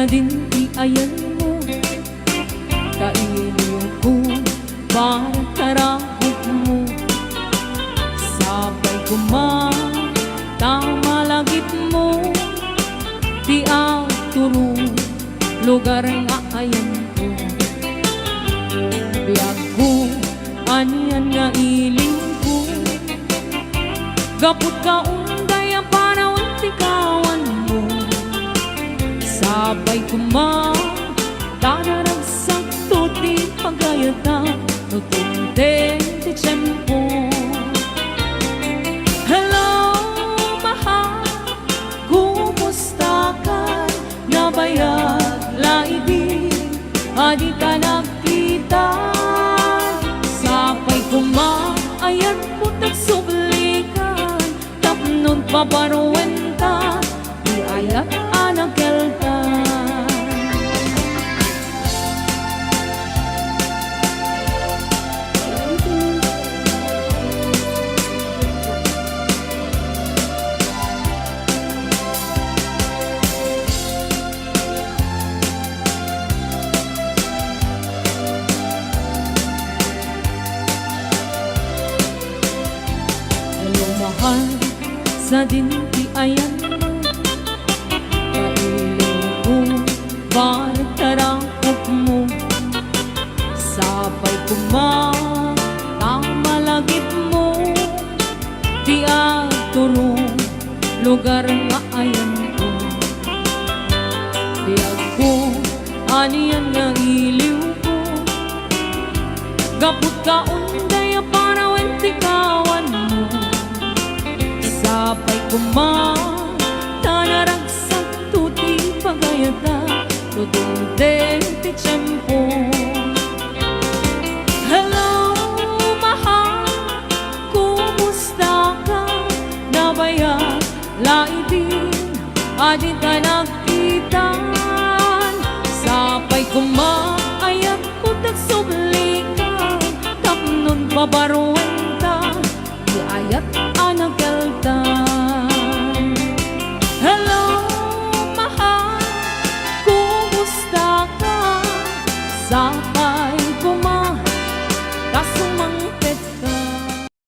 sa dinti ayan mo, kailiw ko para karahot mo. Sabay kumamalagip mo, di turo lugar nga ayan ko. Biyag ko, anyan nga iling ko, gapot ka unday ang panahon tikawan mo. Sabay kumatanaragsak tuti pagayata, nutunten ti tiyempo. Hello, mahal, kumusta ka? Nabayag laibig, adi ka nakita. Sabay kumaayat po tagsublikan, tapnon pabaruwenta, di ayat anak kelta. Mahal, sa dinti ayan mo, kailiw ko, bartarangkot mo. Sabay kumamalagip mo, di turo lugar nga ayan ko. Biyag ko, aniyan nga iliw ko, gapot ka unday para wentikawan mo. Sabay kumatanaragsak tuti pagayata, nutunten ti tiyempo. Hello, mahal, kumusta ka? Nabayag laibig, adi ka nagkitan. Sabay kumaayat ko tagsublikan, tapnon pabaruwenta, di ayat anak ka.